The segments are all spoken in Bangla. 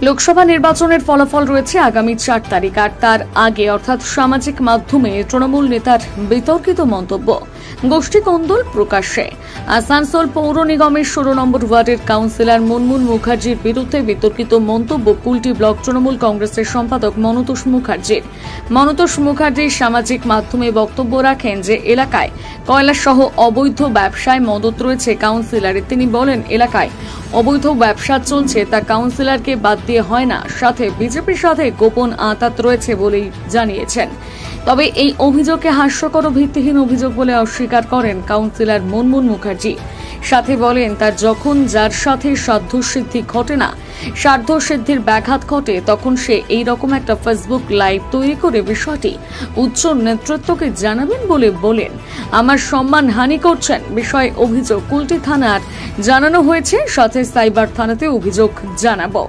লোকসভা নির্বাচনের ফলাফল রয়েছে আগামী ৪ তারিখ, আর তার আগে অর্থাৎ সামাজিক মাধ্যমে তৃণমূল নেতার বিতর্কিত মন্তব্য, গোষ্ঠী কোন্দল প্রকাশ্যে। আসানসোল পৌর নিগমের ১৬ নম্বর ওয়ার্ডের কাউন্সিলর মুনমুন মুখার্জির বিরুদ্ধে বিতর্কিত মন্তব্য কুলটি ব্লক তৃণমূল কংগ্রেসের সম্পাদক মনতোষ মুখার্জির। মনতোষ মুখার্জি সামাজিক মাধ্যমে বক্তব্য রাখেন যে এলাকায় কয়লাসহ অবৈধ ব্যবসায় মদত রয়েছে কাউন্সিলরের। তিনি বলেন, এলাকায় অবৈধ ব্যবসা চলছে, তা কাউন্সিলরকে বাদ দিয়ে হয় না, সাথে বিজেপির সাথে গোপন আঁতাত রয়েছে বলেই জানিয়েছেন। তবে এই অভিযোগকে হাস্যকর ও ভিত্তিহীন অভিযোগ বলে অস্বীকার করেন কাউন্সিলর মুনমুন মুখার্জি। সাথে বলেন, তার যখন যার সাথে সাধ্যসিদ্ধি ঘটে না, স্বার্থসিদ্ধির ব্যাঘাত ঘটে, তখন সে এই রকম একটা ফেসবুক লাইভ তৈরি করে বিষয়টি উচ্চ নেতৃত্বকে জানাবেন বলে বলেন। আমার সম্মান হানি করছেন বিষয়ে অভিযোগ কুলটি থানার জানানো হয়েছে, সাথে সাইবার থানাতে অভিযোগ জানাবো।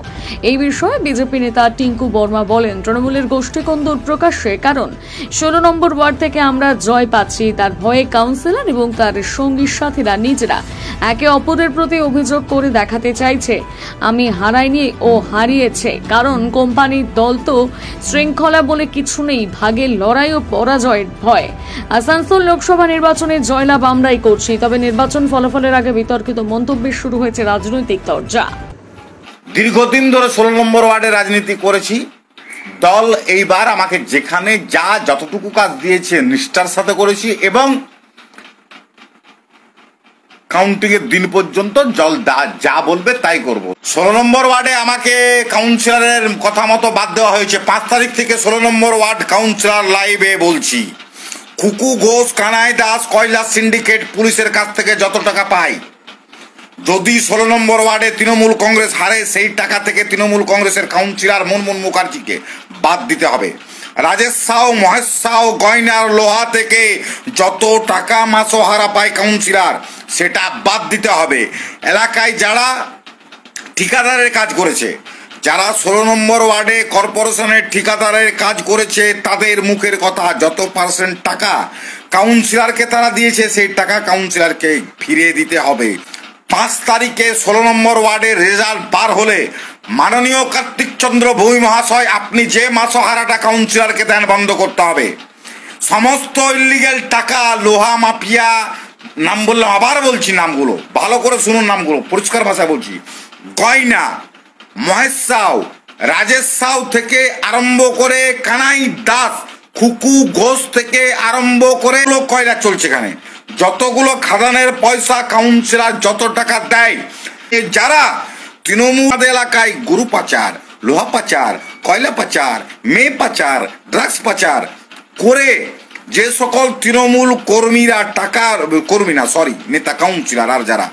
এই বিষয়ে বিজেপি নেতা টিঙ্কু বর্মা বলেন, তৃণমূলের গোষ্ঠী কোন্দল প্রকাশ্যে, কারণ ১৬ নম্বর ওয়ার্ড থেকে আমরা জয় পাচ্ছি। তার ভয়ে কাউন্সিলর এবং তার সঙ্গী সাথীরা নিজেরা একে অপরের প্রতি অভিযোগ করে দেখাতে চাইছে আমি হারাইনি ও হারিয়েছে, কারণ কোম্পানির দল তো শৃঙ্খলা বলে কিছু নেই, ভাগের লড়াই ও পরাজয়ের ভয়। আসানসোল লোকসভা নির্বাচনে জয়লাভ আমরাই করছি, তবে নির্বাচন ফলাফলের আগে বিতর্কিত মন্তব্যে শুরু হয়েছে রাজনৈতিক তরজা। দীর্ঘদিন ধরে ১৬ নম্বর ওয়ার্ডে রাজনীতি করেছি। দল এইবার আমাকে যেখানে যতটুকু কাজ দিয়েছে নিষ্ঠার সাথে করেছি এবং কাউন্টিং এর দিন পর্যন্ত যা বলবে তাই করব। ১৬ নম্বর ওয়ার্ডে আমাকে কাউন্সিলরের কথা মতো বাদ দেওয়া হয়েছে। ৫ তারিখ থেকে ১৬ নম্বর ওয়ার্ড কাউন্সিলর লাইভে বলছি, খুকু ঘোষ, কানাই দাস কয়লা সিন্ডিকেট পুলিশের কাছ থেকে যত টাকা পায়, যদি ১৬ নম্বর ওয়ার্ডে তৃণমূল কংগ্রেস হারে, সেই টাকা থেকে তৃণমূল কংগ্রেসের কাউন্সিলর মুনমুন মুখার্জিকে বাদ দিতে হবে। রাজেশ সাউ, মহেশ সাউ গয়নার লোহা থেকে যত টাকা মাসোহারা পায় কাউন্সিলর, সেটা বাদ দিতে হবে। এলাকায় যারা ঠিকাদারের কাজ করেছে, যারা ১৬ নম্বর ওয়ার্ডে কর্পোরেশনের ঠিকাদারের কাজ করেছে, তাদের মুখের কথা, যত পার্সেন্ট টাকা কাউন্সিলরকে তারা দিয়েছে, সেই টাকা কাউন্সিলরকে ফিরিয়ে দিতে হবে। ৫ তারিখে ১৬ নম্বর ওয়ার্ডের রেজাল্ট বার হলে মাননীয় কার্তিক চন্দ্র ভূমি মহাশয়, আপনি যে মাসোহারাটা কাউন্সিলরকে দেন বন্ধ করতে হবে। সমস্ত ইলিগেল টাকা, লোহা মাফিয়া, নাম বললাম, আবার বলছি নামগুলো, ভালো করে শুনুন নামগুলো, পরিষ্কার ভাষায় বলছি, গয়না, মহেশ সাউ, রাজেশ সাউ থেকে আরম্ভ করে কানাই দাস, খুকু ঘোষ থেকে আরম্ভ করে কয়লা চলছে এখানে, যতগুলো খাদানের পয়সা কাউন্সিলর যত টাকা দেয়, যারা তৃণমূল এলাকায় গরু পাচার, লোহা পাচার, কয়লা পাচার, মেয়ে পাচার, ড্রাগস পাচার করে যে সকল তৃণমূল কর্মীরা নেতা কাউন্সিলর আর যারা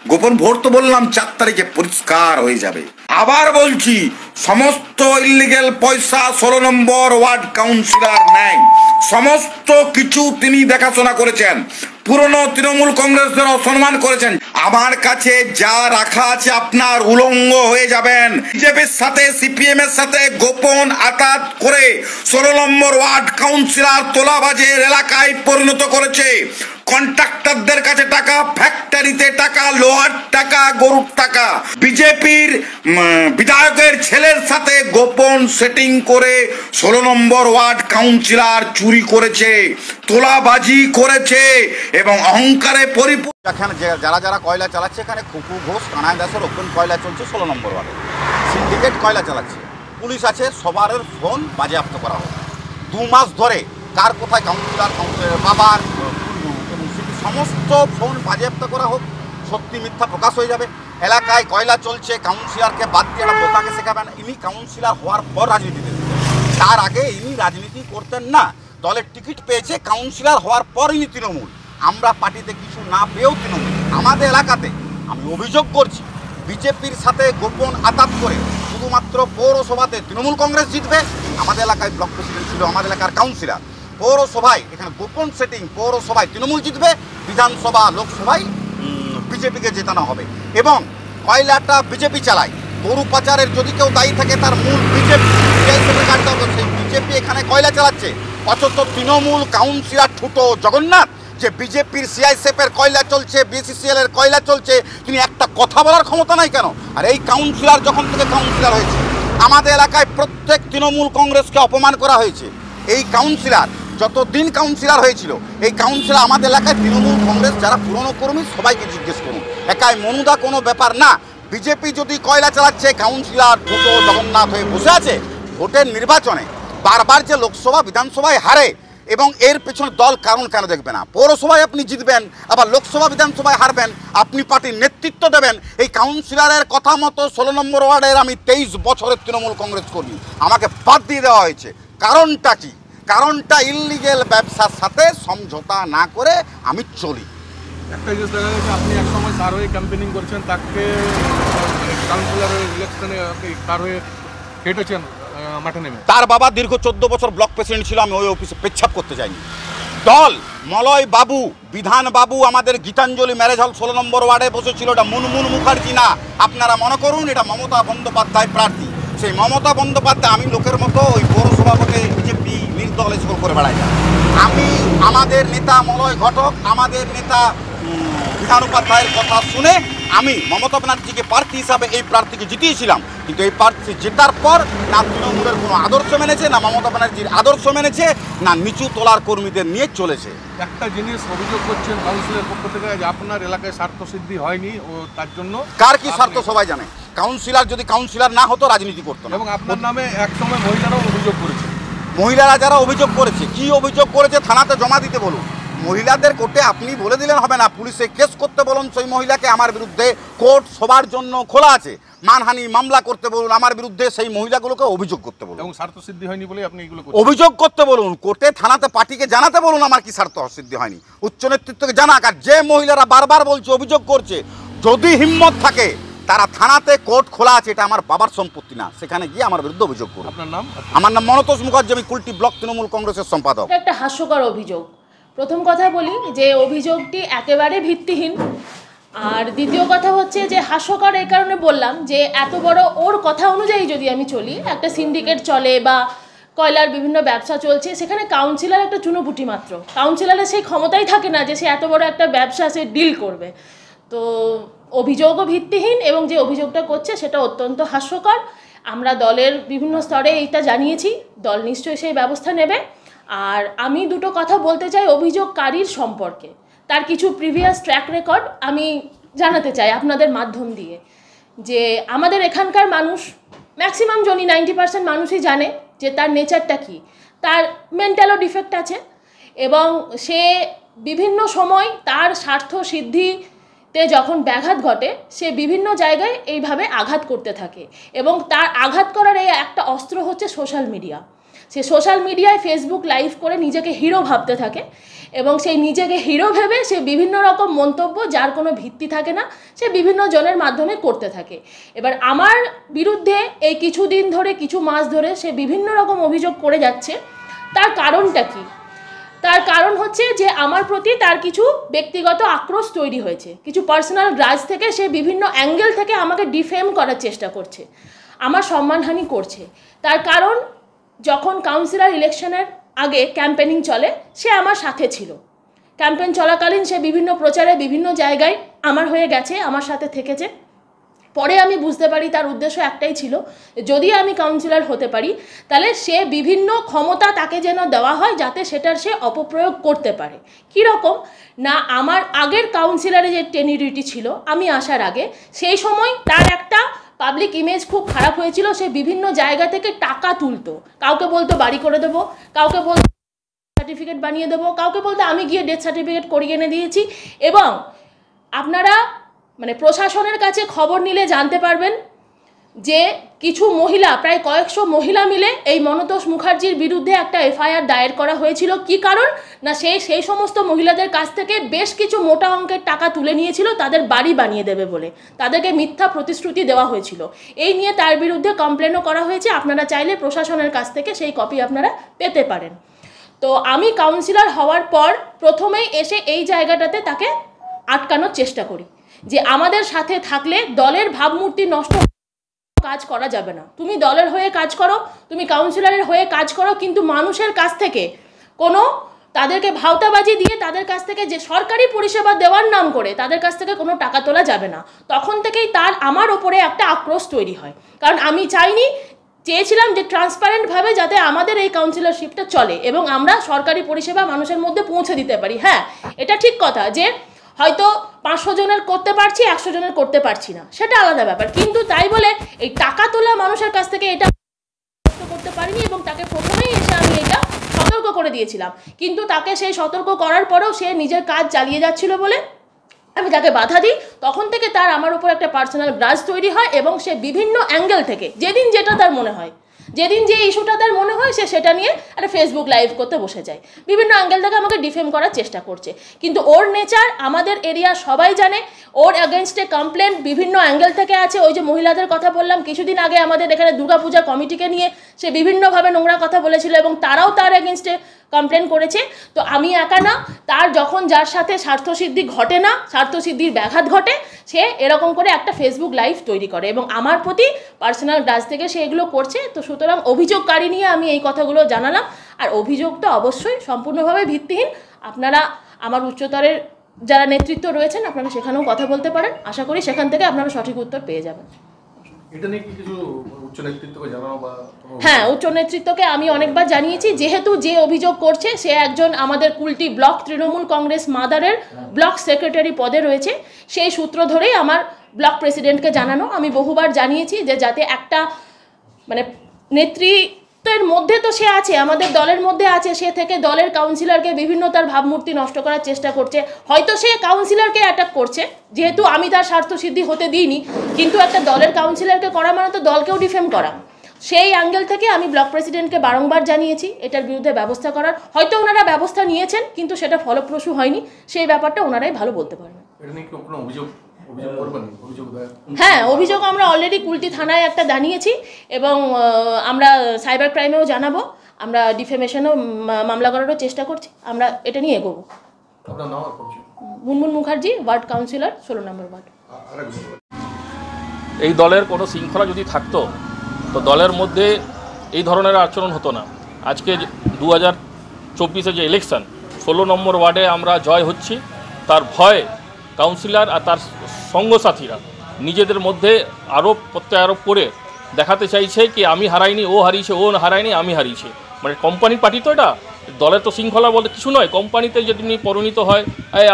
গোপন ভোট, তো বললাম ৪ তারিখে পরিষ্কার হয়ে যাবে। আবার বলছি, সমস্ত ইলিগেল পয়সা ১৬ নম্বর ওয়ার্ড কাউন্সিলর নেয়, সমস্ত কিছু তিনি দেখাশোনা করেছেন, পুরনো তৃণমূল কংগ্রেসদের অসম্মান করেছেন। আমার কাছে যা রাখা আছে আপনার উলঙ্গ হয়ে যাবেন। বিজেপির সাথে, সিপিএম এর সাথে গোপন আঘাত করে ১৬ নম্বর ওয়ার্ড কাউন্সিলর তোলাবাজের এলাকায় পরিণত করেছে। কন্ট্রাক্টরদের কাছে টাকা, ফ্যাক্টরিতে টাকা, লোহার টাকা, গরুর টাকা। বিজেপির বিধায়কের ছেলের সাথে গোপন সেটিং করে ১৬ নম্বর ওয়ার্ড কাউন্সিলর চুরি করেছে, তোলাবাজি করেছে এবং অহংকারে পরিপূর্ণ। এখানে যারা কয়লা চালাচ্ছে, এখানে খুকু ঘোষ, কানাই দাসের ওপেন কয়লা চলছে ১৬ নম্বর ওয়ার্ডে, সিন্ডিকেট কয়লা চালাচ্ছে, পুলিশ আছে, সবার ফোন বাজেয়াপ্ত করা হোক। ২ মাস ধরে কার কোথায় কাউন্সিলরের বাবার এবং সমস্ত ফোন বাজেয়াপ্ত করা হোক, সত্যি মিথ্যা প্রকাশ হয়ে যাবে। এলাকায় কয়লা চলছে, কাউন্সিলরকে বাদ দিয়ে একটা বোকাকে শেখাবেন। ইনি কাউন্সিলর হওয়ার পর রাজনীতিতে, তার আগে ইনি রাজনীতি করতেন না, দলের টিকিট পেয়েছে, কাউন্সিলর হওয়ার পর ইনি তৃণমূল। আমরা পার্টিতে কিছু না পেয়েও তৃণমূল। আমাদের এলাকাতে আমি অভিযোগ করছি, বিজেপির সাথে গোপন আঘাত করে শুধুমাত্র পৌরসভাতে তৃণমূল কংগ্রেস জিতবে। আমাদের এলাকায় ব্লক প্রেসিডেন্ট ছিল আমাদের এলাকার কাউন্সিলর, পৌরসভায় এখানে গোপন সেটিং, পৌরসভায় তৃণমূল জিতবে, বিধানসভা লোকসভায় বিজেপিকে জেতানো হবে। এবং কয়লাটা বিজেপি চালায়, গরু পাচারের যদি কেউ দায়ী থাকে তার মূল বিজেপি, সেই বিজেপি এখানে কয়লা চালাচ্ছে, অথচ তৃণমূল কাউন্সিলর ঠুটো জগন্নাথ যে বিজেপির সিআইএসএফের কয়লা চলছে, বিসিসিএল এর কয়লা চলছে, তিনি একটা কথা বলার ক্ষমতা নাই কেন? আর এই কাউন্সিলর যখন থেকে কাউন্সিলর হয়েছে, আমাদের এলাকায় প্রত্যেক তৃণমূল কংগ্রেসকে অপমান করা হয়েছে। এই কাউন্সিলর যতদিন কাউন্সিলর হয়েছিল, এই কাউন্সিলর আমাদের এলাকায় তৃণমূল কংগ্রেস যারা পুরনো কর্মী সবাইকে জিজ্ঞেস করুন, একাই মনুদা কোনো ব্যাপার না। বিজেপি যদি কয়লা চালাচ্ছে, কাউন্সিলর ভোটো জগন্নাথ হয়ে বসে আছে। ভোটের নির্বাচনে বারবার যে লোকসভা বিধানসভায় হারে এবং এর পেছনে দল কারণ কেন দেখবে না? পৌরসভায় আপনি জিতবেন, আবার লোকসভা বিধানসভায় হারবেন, আপনি পার্টির নেতৃত্ব দেবেন। এই কাউন্সিলরের কথা মতো 16 নম্বর ওয়ার্ডের আমি 23 বছরের তৃণমূল কংগ্রেস কর্মী, আমাকে বাদ দিয়ে দেওয়া হয়েছে। কারণটা কি? কারণটা ইললিগেল ব্যবসার সাথে সমঝোতা না করে আমি চলি। একটা জিনিস দেখা গেছে, আপনি একসময় কার হয়ে ক্যাম্পেনিং করছেন, তাকে কাউন্সিলর ইলেকশনে কার হয়ে হেঁটেছেন মাঠে নেমে। তার বাবা দীর্ঘ 14 বছর ব্লক প্রেসিডেন্ট ছিল, আমি ওই অফিসে পেচ্ছাপ করতে যাইনি। দল মলয় বাবু, বিধান বাবু আমাদের গীতাঞ্জলি ম্যারেজ হল 16 নম্বর ওয়ার্ডে বসেছিল। এটা মুনমুন মুখার্জি না, আপনারা মনে করুন এটা মমতা বন্দ্যোপাধ্যায় প্রার্থী। সেই মমতা বন্দ্যোপাধ্যায়, আমি লোকের মতো ওই পৌরসভা ভোটে বিজেপি নির্দল স্কোর করে বেড়াই না। আমি আমাদের নেতা মলয় ঘটক, আমাদের নেতা বিধান উপাধ্যায়ের কথা শুনে আমি মমতা ব্যানার্জিকে প্রার্থী হিসাবে এই প্রার্থীকে জিতিয়েছিলাম। কিন্তু এই প্রার্থী জেতার পর না তৃণমূলের কোনো আদর্শ মেনেছে, না মমতা ব্যানার্জির আদর্শ মেনেছে, না নিচু তলার কর্মীদের নিয়ে চলেছে। একটা জিনিস অভিযোগ করছেন কাউন্সিলের পক্ষ থেকে যে আপনার এলাকায় স্বার্থসিদ্ধি হয়নি, ও তার জন্য কার কি স্বার্থ সবাই জানে। কাউন্সিলর যদি কাউন্সিলর না হতো রাজনীতি করতো না। এবং আপনার নামে একসময় মহিলারাও অভিযোগ করেছে। মহিলারা যারা অভিযোগ করেছে, কি অভিযোগ করেছে থানাতে জমা দিতে বলুন। মহিলাদের কোর্টে আপনি বলে দিলেন হবে না, পুলিশে কেস করতে বলুন সেই মহিলাকে। আমার বিরুদ্ধে কোর্ট সবার জন্য খোলা আছে, মানহানি মামলা করতে বলুন আমার বিরুদ্ধে, সেই মহিলাগুলোকে অভিযোগ করতে বলুন। এবং স্বার্থসিদ্ধি হয়নি বলে আপনি এগুলো অভিযোগ করতে বলুন, কোর্টে থানাতে পার্টিকে জানাতে বলুন আমার কি স্বার্থ সিদ্ধি হয়নি, উচ্চ নেতৃত্বকে জানাক। আর যে মহিলারা বারবার বলছে অভিযোগ করছে, যদি হিম্মত থাকে তারা থানাতে কোর্ট খোলা আছে, এটা আমার বাবার সম্পত্তি না, সেখানে গিয়ে আমার বিরুদ্ধে অভিযোগ করুন। আপনার নাম? আমার নাম মনতোষ মুখার্জি, আমি কুলটি ব্লক তৃণমূল কংগ্রেসের সম্পাদক। একটা হাস্যকর অভিযোগ। প্রথম কথা বলি যে অভিযোগটি একেবারে ভিত্তিহীন। আর দ্বিতীয় কথা হচ্ছে যে হাস্যকর এই কারণে বললাম যে এত বড়, ওর কথা অনুযায়ী যদি আমি চলি, একটা সিন্ডিকেট চলে বা কয়লার বিভিন্ন ব্যবসা চলছে, সেখানে কাউন্সিলর একটা চুনোপুটি মাত্র। কাউন্সিলরের সেই ক্ষমতাই থাকে না যে সে এত বড় একটা ব্যবসা সে ডিল করবে। তো অভিযোগও ভিত্তিহীন এবং যে অভিযোগটা করছে সেটা অত্যন্ত হাস্যকর। আমরা দলের বিভিন্ন স্তরে এইটা জানিয়েছি, দল নিশ্চয়ই সেই ব্যবস্থা নেবে। আর আমি দুটো কথা বলতে চাই অভিযোগকারীর সম্পর্কে, তার কিছু প্রিভিয়াস ট্র্যাক রেকর্ড আমি জানাতে চাই আপনাদের মাধ্যম দিয়ে। যে আমাদের এখানকার মানুষ ম্যাক্সিমাম জনই 90% মানুষই জানে যে তার নেচারটা কী। তার মেন্টালও ডিফেক্ট আছে এবং সে বিভিন্ন সময় তার স্বার্থ সিদ্ধিতে যখন ব্যাঘাত ঘটে সে বিভিন্ন জায়গায় এইভাবে আঘাত করতে থাকে। এবং তার আঘাত করার এই একটা অস্ত্র হচ্ছে সোশ্যাল মিডিয়া। সে সোশ্যাল মিডিয়ায় ফেসবুক লাইভ করে নিজেকে হিরো ভাবতে থাকে এবং সেই নিজেকে হিরো ভেবে সে বিভিন্ন রকম মন্তব্য, যার কোনো ভিত্তি থাকে না, সে বিভিন্ন জনের মাধ্যমে করতে থাকে। এবার আমার বিরুদ্ধে এই কিছুদিন ধরে, কিছু মাস ধরে সে বিভিন্ন রকম অভিযোগ করে যাচ্ছে। তার কারণটা কি? তার কারণ হচ্ছে যে আমার প্রতি তার কিছু ব্যক্তিগত আক্রোশ তৈরি হয়েছে, কিছু পার্সোনাল গ্রাজ থেকে সে বিভিন্ন অ্যাঙ্গেল থেকে আমাকে ডিফেম করার চেষ্টা করছে, আমার সম্মানহানি করছে। তার কারণ যখন কাউন্সিলর ইলেকশনের আগে ক্যাম্পেনিং চলে সে আমার সাথে ছিল। ক্যাম্পেইন চলাকালীন সে বিভিন্ন প্রচারে বিভিন্ন জায়গায় আমার হয়ে গেছে, আমার সাথে থেকেছে। পরে আমি বুঝতে পারি তার উদ্দেশ্য একটাই ছিল, যদি আমি কাউন্সিলর হতে পারি তাহলে সে বিভিন্ন ক্ষমতা তাকে যেন দেওয়া হয় যাতে সেটার সে অপপ্রয়োগ করতে পারে। কীরকম না, আমার আগের কাউন্সিলরে যে টেনিউরিটি ছিল আমি আসার আগে, সেই সময় তার একটা পাবলিক ইমেজ খুব খারাপ হয়েছিল। সে বিভিন্ন জায়গা থেকে টাকা তুলতো, কাউকে বলতো বাড়ি করে দেবো, কাউকে বলতো সার্টিফিকেট বানিয়ে দেবো, কাউকে বলতো আমি গিয়ে ডেথ সার্টিফিকেট করিয়ে এনে দিয়েছি। এবং আপনারা প্রশাসনের কাছে খবর নিলে জানতে পারবেন যে কিছু মহিলা, প্রায় কয়েকশো মহিলা মিলে এই মনতোষ মুখার্জির বিরুদ্ধে একটা এফআইআর দায়ের করা হয়েছিল। কি কারণ না, সেই সমস্ত মহিলাদের কাছ থেকে বেশ কিছু মোটা অঙ্কের টাকা তুলে নিয়েছিল তাদের বাড়ি বানিয়ে দেবে বলে, তাদেরকে মিথ্যা প্রতিশ্রুতি দেওয়া হয়েছিল। এই নিয়ে তার বিরুদ্ধে কমপ্লেনও করা হয়েছে। আপনারা চাইলে প্রশাসনের কাছ থেকে সেই কপি আপনারা পেতে পারেন। তো আমি কাউন্সিলর হওয়ার পর প্রথমেই এসে এই জায়গাটাতে তাকে আটকানোর চেষ্টা করি যে আমাদের সাথে থাকলে দলের ভাবমূর্তি নষ্ট, কাজ করা যাবে না। তুমি দলের হয়ে কাজ করো, তুমি কাউন্সিলরের হয়ে কাজ করো, কিন্তু মানুষের কাছ থেকে কোনো, তাদেরকে ভাওতাবাজি দিয়ে তাদের কাছ থেকে যে সরকারি পরিষেবা দেওয়ার নাম করে তাদের কাছ থেকে কোনো টাকা তোলা যাবে না। তখন থেকেই তার আমার ওপরে একটা আক্রোশ তৈরি হয়, কারণ আমি চাইনি চেয়েছিলাম যে ট্রান্সপারেন্টভাবে যাতে আমাদের এই কাউন্সিলরশিপটা চলে এবং আমরা সরকারি পরিষেবা মানুষের মধ্যে পৌঁছে দিতে পারি। হ্যাঁ, এটা ঠিক কথা যে হয়তো 500 জনের করতে পারছি, 100 জনের করতে পারছি না, সেটা আলাদা ব্যাপার, কিন্তু তাই বলে এই টাকা তোলা মানুষের কাছ থেকে এটা করতে পারিনি এবং তাকে প্রথমেই এসে আমি এটা সতর্ক করে দিয়েছিলাম, কিন্তু তাকে সেই সতর্ক করার পরেও সে নিজের কাজ চালিয়ে যাচ্ছিল বলে আমি তাকে বাধা দিই। তখন থেকে তার আমার উপর একটা পার্সোনাল গ্রাজ তৈরি হয় এবং সে বিভিন্ন অ্যাঙ্গেল থেকে যেদিন যেটা তার মনে হয়, যেদিন যে ইস্যুটা তার মনে হয় সে সেটা নিয়ে একটা ফেসবুক লাইভ করতে বসে যায়, বিভিন্ন অ্যাঙ্গেল থেকে আমাকে ডিফেম করার চেষ্টা করছে। কিন্তু ওর নেচার আমাদের এরিয়া সবাই জানে, ওর অ্যাগেনস্টে কমপ্লেন বিভিন্ন অ্যাঙ্গেল থেকে আছে। ওই যে মহিলাদের কথা বললাম, কিছুদিন আগে আমাদের এখানে দুর্গাপূজা কমিটিকে নিয়ে সে বিভিন্নভাবে নোংরা কথা বলেছিল এবং তারাও তার অ্যাগেনস্টে কমপ্লেন করেছে। তো আমি একা না, তার যখন যার সাথে স্বার্থসিদ্ধি ঘটে না, স্বার্থসিদ্ধির ব্যাঘাত ঘটে, সে এরকম করে একটা ফেসবুক লাইভ তৈরি করে এবং আমার প্রতি পার্সোনাল গ্রাজ থেকে সে এগুলো করছে। তো সুতরাং অভিযোগকারী নিয়ে আমি এই কথাগুলো জানালাম, আর অভিযোগটা অবশ্যই সম্পূর্ণভাবে ভিত্তিহীন। আপনারা আমার উচ্চতরের যারা নেতৃত্ব রয়েছেন আপনারা সেখানেও কথা বলতে পারেন, আশা করি সেখান থেকে আপনারা সঠিক উত্তর পেয়ে যাবেন। এটা নিয়ে কি কিছু উচ্চ নেতৃত্বকে জানানো বা? হ্যাঁ, উচ্চ নেতৃত্বকে আমি অনেকবার জানিয়েছি, যেহেতু যে অভিযোগ করছে সে একজন আমাদের কুলটি ব্লক তৃণমূল কংগ্রেস মাদারের ব্লক সেক্রেটারি পদে রয়েছে, সেই সূত্র ধরেই আমার ব্লক প্রেসিডেন্টকে জানানো। আমি বহুবার জানিয়েছি যে যাতে একটা মানে নেতৃত্বের মধ্যে তো সে আছে, আমাদের দলের মধ্যে আছে, সে থেকে দলের কাউন্সিলরকে বিভিন্ন তার ভাবমূর্তি নষ্ট করার চেষ্টা করছে। হয়তো সে কাউন্সিলরকে অ্যাটাক করছে, যেহেতু আমি তার স্বার্থসিদ্ধি হতে দিইনি, কিন্তু একটা দলের কাউন্সিলরকে করা মানে তো দলকেও ডিফেম করা। সেই অ্যাঙ্গেল থেকে আমি ব্লক প্রেসিডেন্টকে বারংবার জানিয়েছি এটার বিরুদ্ধে ব্যবস্থা করার। হয়তো ওনারা ব্যবস্থা নিয়েছেন কিন্তু সেটা ফলপ্রসূ হয়নি, সেই ব্যাপারটা ওনারাই ভালো বলতে পারবেন। হ্যাঁ, অভিযোগ আমরা অলরেডি কুলটি থানায় একটা জানিয়েছি এবং আমরা সাইবার ক্রাইমেও জানাবো, আমরা ডিফেমেশনও মামলা করারও চেষ্টা করছি, আমরা এটা নিয়ে এগোবো। মুনমুন মুখার্জি, ওয়ার্ড কাউন্সিলর, 16 নম্বর ওয়ার্ড। এই দলের কোনো শৃঙ্খলা যদি থাকতো তো দলের মধ্যে এই ধরনের আচরণ হতো না। আজকে 2024-এ যে ইলেকশন, 16 নম্বর ওয়ার্ডে আমরা জয় হচ্ছি, তার ভয়ে কাউন্সিলর আর তার সঙ্গসাথীরা নিজেদের মধ্যে আরোপ প্রত্যারোপ করে দেখাতে চাইছে কি আমি হারাইনি, ও হারিয়েছে, ও হারায়নি, আমি হারিয়েছি। মানে কোম্পানির পার্টি তো এটা, দলের তো শৃঙ্খলা বলতে কিছু নয়। কোম্পানিতে যদি পরিণত হয়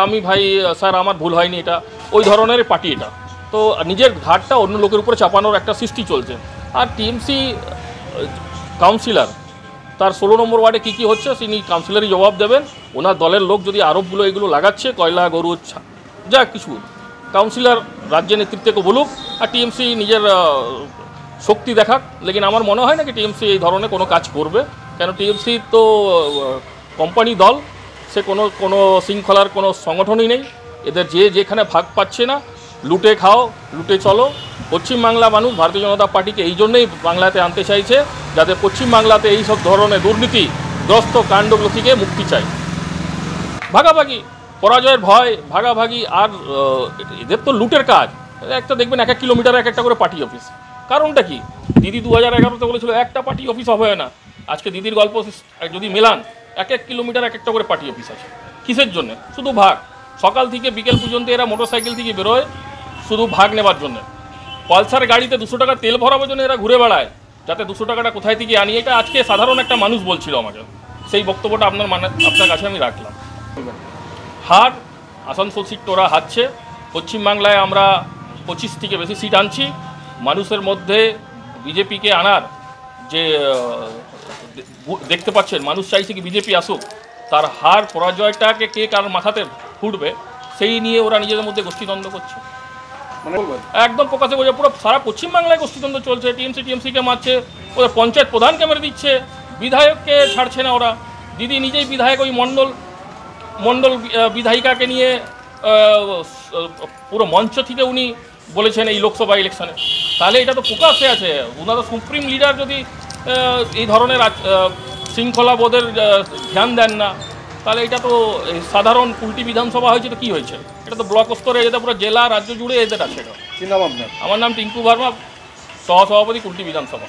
আমি ভাই স্যার আমার ভুল হয়নি, এটা ওই ধরনের পার্টি এটা। তো নিজের ঘাটটা অন্য লোকের উপরে চাপানোর একটা সৃষ্টি চলছে। আর টিএমসি কাউন্সিলর তার 16 নম্বর ওয়ার্ডে কী কী হচ্ছে তিনি কাউন্সিলরই জবাব দেবেন। ওনার দলের লোক যদি আরোপগুলো এগুলো লাগাচ্ছে, কয়লা গরু যা কিছু, কাউন্সিলর রাজ্য নেতৃত্বকে বলুক আর টিএমসি নিজের শক্তি দেখাক। লেকিন আমার মনে হয় না কি টিএমসি এই ধরনের কোনো কাজ করবে, কেন টিএমসি তো কোম্পানি দল, সে কোনো শৃঙ্খলার কোনো সংগঠনই নেই। এদের যেখানে ভাগ পাচ্ছে না, লুটে খাও লুটে চলো। পশ্চিমবাংলা মানুষ ভারতীয় জনতা পার্টিকে এই জন্যই বাংলাতে আনতে চাইছে, যাতে পশ্চিমবাংলাতে এই সব ধরনের দুর্নীতিগ্রস্ত কাণ্ডগুলো থেকে মুক্তি চাই। ভাগাভাগি, পরাজয়ের ভয়, ভাগাভাগি, আর এদের তো লুটের কাজ। একটা দেখবেন 1 কিলোমিটার একটা করে পার্টি অফিস। কারণটা কি? দিদি 2011-তে বলেছিল একটা পার্টি অফিস হবে না। আজকে দিদির গল্প যদি মেলান, 1 কিলোমিটার একটা করে পার্টি অফিস আছে। কিসের জন্য? শুধু ভাগ। সকাল থেকে বিকেল পর্যন্ত এরা মোটরসাইকেল থেকে বেরোয় শুধু ভাগ নেবার জন্য। পালসার গাড়িতে 200 টাকা তেল ভরাবার জন্য এরা ঘুরে বেড়ায়, যাতে 200 টাকাটা কোথায় থেকে আনি। এটা আজকে সাধারণ একটা মানুষ বলছিল আমাকে, সেই বক্তব্যটা আপনার কাছে আমি রাখলাম। হার আসানসোল সিট ওরা হারছে। পশ্চিমবাংলায় আমরা 25 থেকে বেশি সিট আনছি। মানুষের মধ্যে বিজেপিকে আনার যে দেখতে পাচ্ছেন, মানুষ চাইছে কি বিজেপি আসুক, তার হার পরাজয়টাকে কে কার মাথাতে ফুটবে সেই নিয়ে ওরা নিজেদের মধ্যে গোষ্ঠীদ্বন্দ্ব করছে। একদম প্রকাশে বোঝা, পুরো সারা পশ্চিমবাংলায় গোষ্ঠীদ্বন্দ্ব চলছে। টিএমসিকে মারছে, ওদের পঞ্চায়েত প্রধানকে মেরে দিচ্ছে, বিধায়ককে ছাড়ছে না ওরা। দিদি নিজেই বিধায়ক, ওই মণ্ডল বিধায়িকাকে নিয়ে পুরো মঞ্চ থেকে উনি বলেছেন এই লোকসভা ইলেকশনে। তাহলে এটা তো প্রকাশ্যে আছে। ওনারা সুপ্রিম লিডার যদি এই ধরনের শৃঙ্খলা বোধের ধ্যান দেন না, তাহলে এটা তো সাধারণ কুলটি বিধানসভা হয়েছে তো কী হয়েছে? এটা তো ব্লক স্তরে, এটা পুরো জেলা রাজ্য জুড়ে এদের আছে। এটা আমার নাম টিঙ্কু ভার্মা, সহসভাপতি কুলটি বিধানসভা।